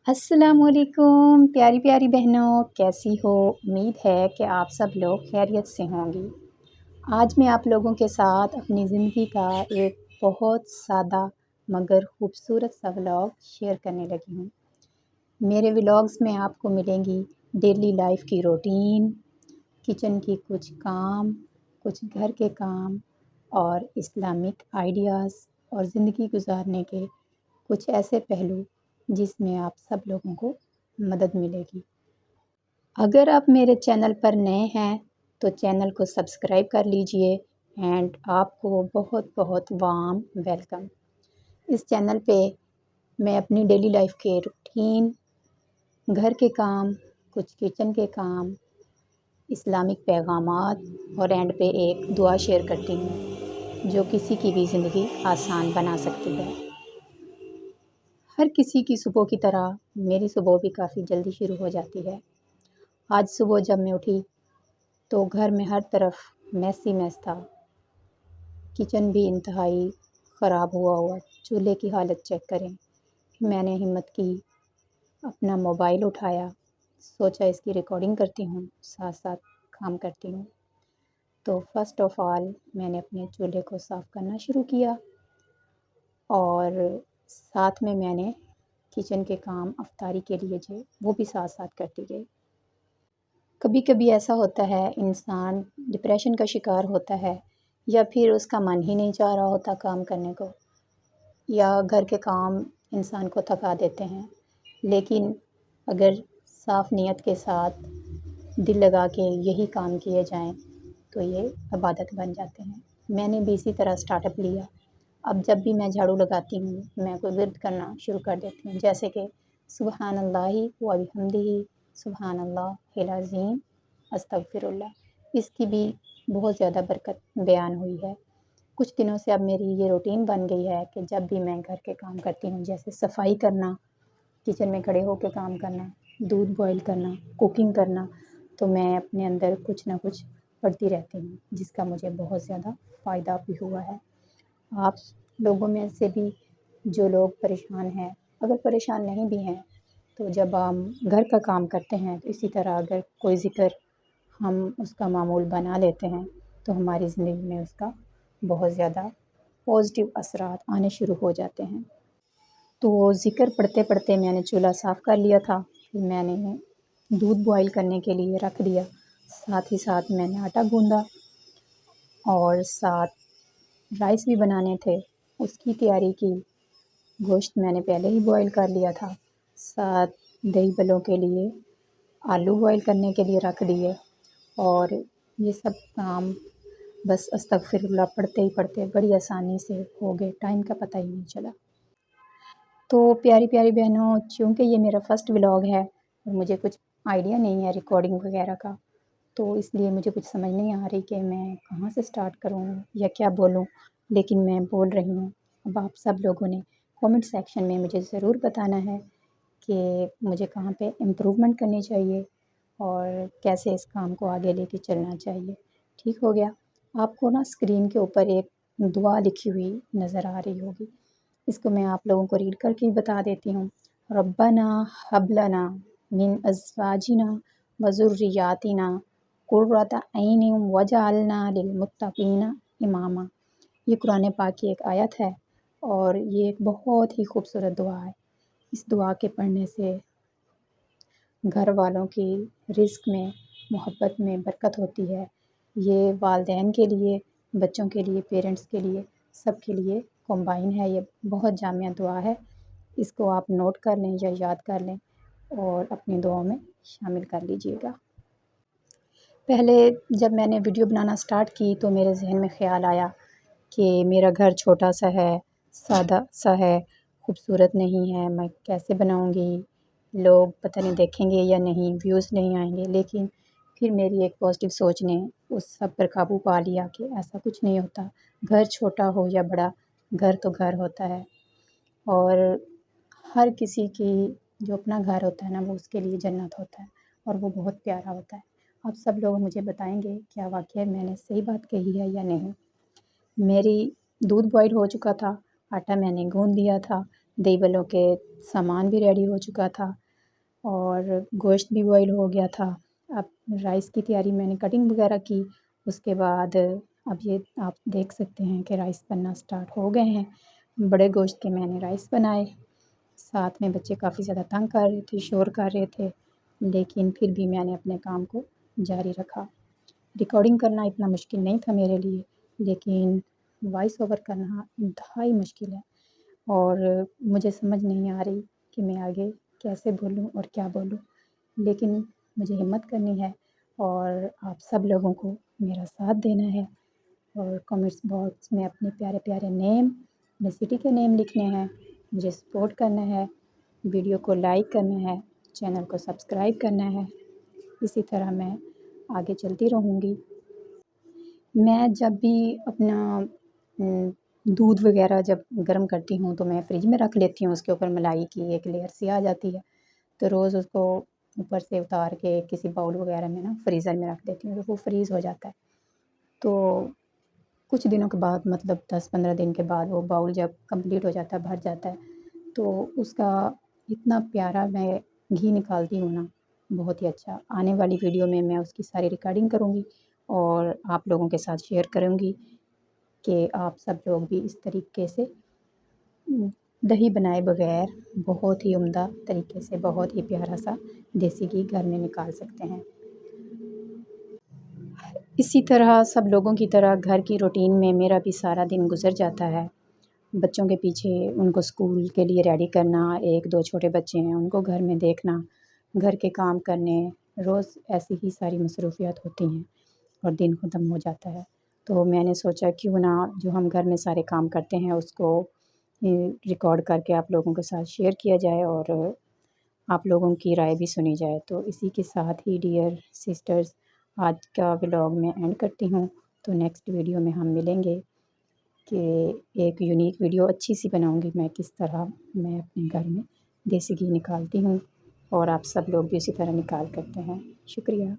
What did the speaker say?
अस्सलामुअलैकुम प्यारी प्यारी बहनों, कैसी हो। उम्मीद है कि आप सब लोग खैरियत से होंगी। आज मैं आप लोगों के साथ अपनी ज़िंदगी का एक बहुत सादा मगर खूबसूरत सा व्लॉग शेयर करने लगी हूँ। मेरे व्लॉग्स में आपको मिलेंगी डेली लाइफ की रूटीन, किचन की कुछ काम, कुछ घर के काम और इस्लामिक आइडियाज़ और ज़िंदगी गुजारने के कुछ ऐसे पहलू जिसमें आप सब लोगों को मदद मिलेगी। अगर आप मेरे चैनल पर नए हैं तो चैनल को सब्सक्राइब कर लीजिए एंड आपको बहुत बहुत वार्म वेलकम। इस चैनल पे मैं अपनी डेली लाइफ के रूटीन, घर के काम, कुछ किचन के काम, इस्लामिक पैगामात और एंड पे एक दुआ शेयर करती हूँ जो किसी की भी ज़िंदगी आसान बना सकती है। हर किसी की सुबह की तरह मेरी सुबह भी काफ़ी जल्दी शुरू हो जाती है। आज सुबह जब मैं उठी तो घर में हर तरफ मैस ही मैस था। किचन भी इंतहाई ख़राब हुआ चूल्हे की हालत चेक करें। मैंने हिम्मत की, अपना मोबाइल उठाया, सोचा इसकी रिकॉर्डिंग करती हूँ, साथ साथ काम करती हूँ। तो फ़र्स्ट ऑफ़ ऑल मैंने अपने चूल्हे को साफ़ करना शुरू किया और साथ में मैंने किचन के काम अफ्तारी के लिए जो वो भी साथ साथ करती गई। कभी कभी ऐसा होता है इंसान डिप्रेशन का शिकार होता है या फिर उसका मन ही नहीं चाह रहा होता काम करने को, या घर के काम इंसान को थका देते हैं। लेकिन अगर साफ़ नीयत के साथ दिल लगा के यही काम किए जाएं तो ये इबादत बन जाते हैं। मैंने भी इसी तरह स्टार्टअप लिया। अब जब भी मैं झाड़ू लगाती हूँ मैं कोई विर्द करना शुरू कर देती हूँ, जैसे कि सुबहानल्लाहि व बिहम्दिही सुबहानल्लाहिल अज़ीम अस्तगफिरुल्लाह। इसकी भी बहुत ज़्यादा बरकत बयान हुई है। कुछ दिनों से अब मेरी ये रूटीन बन गई है कि जब भी मैं घर के काम करती हूँ, जैसे सफाई करना, किचन में खड़े होकर काम करना, दूध बॉईल करना, कुकिंग करना, तो मैं अपने अंदर कुछ ना कुछ पढ़ती रहती हूँ जिसका मुझे बहुत ज़्यादा फ़ायदा भी हुआ है। आप लोगों में से भी जो लोग परेशान हैं, अगर परेशान नहीं भी हैं, तो जब हम घर का काम करते हैं तो इसी तरह अगर कोई ज़िक्र हम उसका मामूल बना लेते हैं तो हमारी ज़िंदगी में उसका बहुत ज़्यादा पॉज़िटिव असरात आने शुरू हो जाते हैं। तो ज़िक्र पढ़ते पढ़ते मैंने चूल्हा साफ़ कर लिया था। फिर मैंने दूध बॉईल करने के लिए रख दिया, साथ ही साथ मैंने आटा गूँधा और साथ राइस भी बनाने थे, उसकी तैयारी की। गोश्त मैंने पहले ही बॉईल कर लिया था, साथ दही बलों के लिए आलू बॉईल करने के लिए रख दिए और ये सब काम बस अस्तगफिरुल्लाह पढ़ते ही पढ़ते बड़ी आसानी से हो गए, टाइम का पता ही नहीं चला। तो प्यारी प्यारी बहनों, चूँकि ये मेरा फ़र्स्ट व्लॉग है और मुझे कुछ आइडिया नहीं है रिकॉर्डिंग वगैरह का, तो इसलिए मुझे कुछ समझ नहीं आ रही कि मैं कहाँ से स्टार्ट करूँ या क्या बोलूँ, लेकिन मैं बोल रही हूँ। अब आप सब लोगों ने कमेंट सेक्शन में मुझे ज़रूर बताना है कि मुझे कहाँ पे इम्प्रूवमेंट करनी चाहिए और कैसे इस काम को आगे लेके चलना चाहिए। ठीक हो गया। आपको ना स्क्रीन के ऊपर एक दुआ लिखी हुई नज़र आ रही होगी, इसको मैं आप लोगों को रीड करके ही बता देती हूँ। रब्बना हबलना मिन अज़वाजिना व ज़ुर्रियातिना कुर्रता ऐनिन वजअलना लिलमुत्तक़ीना इमामा। ये कुरान पाक की एक आयत है और ये एक बहुत ही खूबसूरत दुआ है। इस दुआ के पढ़ने से घर वालों की रिज़्क़ में, मोहब्बत में बरकत होती है। ये वालिदैन के लिए, बच्चों के लिए, पेरेंट्स के लिए, सब के लिए कॉम्बाइन है। ये बहुत जामिया दुआ है। इसको आप नोट कर लें या याद कर लें और अपनी दुआओं में शामिल कर लीजिएगा। पहले जब मैंने वीडियो बनाना स्टार्ट की तो मेरे ज़हन में ख़्याल आया कि मेरा घर छोटा सा है, सादा सा है, खूबसूरत नहीं है, मैं कैसे बनाऊँगी, लोग पता नहीं देखेंगे या नहीं, व्यूज़ नहीं आएँगे। लेकिन फिर मेरी एक पॉज़िटिव सोच ने उस सब पर काबू पा लिया कि ऐसा कुछ नहीं होता। घर छोटा हो या बड़ा, घर तो घर होता है और हर किसी की जो अपना घर होता है ना, वो उसके लिए जन्नत होता है और वो बहुत प्यारा होता है। आप सब लोग मुझे बताएँगे क्या वाक़ई मैंने सही बात कही है या नहीं। मेरी दूध बॉईल हो चुका था, आटा मैंने गूँध दिया था, دہی بھلوں کے سامان بھی ریڈی ہو چکا تھا اور گوشت بھی بوائل ہو گیا تھا۔ اب رائس کی تیاری میں نے کٹنگ وغیرہ کی، اس کے بعد اب یہ آپ دیکھ سکتے ہیں کہ رائس بننا سٹارٹ ہو گئے ہیں۔ بڑے گوشت کے میں نے رائس بنائے، ساتھ میں بچے کافی زیادہ تنگ کر رہے تھے، شور کر رہے تھے، لیکن پھر بھی میں نے اپنے کام کو جاری رکھا۔ ریکارڈنگ کرنا اتنا مشکل نہیں تھا میرے لیے، لیکن وائس اوور کرنا انتہائی مشکل ہے اور مجھے سمجھ نہیں آ رہی کہ میں آگے کیسے بولوں اور کیا بولوں، لیکن مجھے ہمت کرنی ہے اور آپ سب لوگوں کو میرا ساتھ دینا ہے اور کمنٹس باکس میں اپنے پیارے پیارے نیم، اپنے سٹی کے نیم لکھنے ہیں، مجھے سپورٹ کرنا ہے، ویڈیو کو لائک کرنا ہے، چینل کو سبسکرائب کرنا ہے۔ اسی طرح میں آگے چلتی رہوں گی۔ میں جب بھی اپنا دودھ وغیرہ جب گرم کرتی ہوں تو میں فریج میں رکھ لیتی ہوں، اس کے اوپر ملائی کی ایک لیئر سی آ جاتی ہے، تو روز اس کو اوپر سے اتار کے کسی باؤل وغیرہ میں نا فریزر میں رکھ دیتی ہوں، تو وہ فریز ہو جاتا ہے۔ تو کچھ دنوں کے بعد مطلب 10-15 دن کے بعد وہ باؤل جب کمپلیٹ ہو جاتا ہے، بھر جاتا ہے، تو اس کا اتنا پیارا میں گھی نکالتی ہوں نا، بہت ہی اچھا۔ آنے والی ویڈیو میں میں اس کی ساری ریکارڈنگ کروں گی اور آپ لوگوں کے ساتھ شیئر کروں گی کہ آپ سب لوگ بھی اس طریقے سے دہی بنائے بغیر بہت ہی عمدہ طریقے سے بہت ہی پیارا سا دیسی گھی گھر میں نکال سکتے ہیں۔ اسی طرح سب لوگوں کی طرح گھر کی روٹین میں میرا بھی سارا دن گزر جاتا ہے، بچوں کے پیچھے ان کو اسکول کے لیے ریڈی کرنا، 1-2 چھوٹے بچے ہیں ان کو گھر میں دیکھنا، گھر کے کام کرنے، روز ایسی ہی ساری مصروفیات ہوتی ہیں اور دن ختم ہو جاتا ہے۔ تو میں نے سوچا کیوں نہ جو ہم گھر میں سارے کام کرتے ہیں اس کو ریکارڈ کر کے آپ لوگوں کے ساتھ شیئر کیا جائے اور آپ لوگوں کی رائے بھی سنی جائے۔ تو اسی کے ساتھ ہی ڈیئر سسٹرز، آج کا ولاگ میں اینڈ کرتی ہوں، تو نیکسٹ ویڈیو میں ہم ملیں گے کہ ایک یونیک ویڈیو اچھی سی بناؤں گی میں کس طرح میں اپنے گھر میں دیسی گھی نکالتی ہوں اور آپ سب لوگ بھی اسی طرح نکال کرتے ہیں۔ شکریہ۔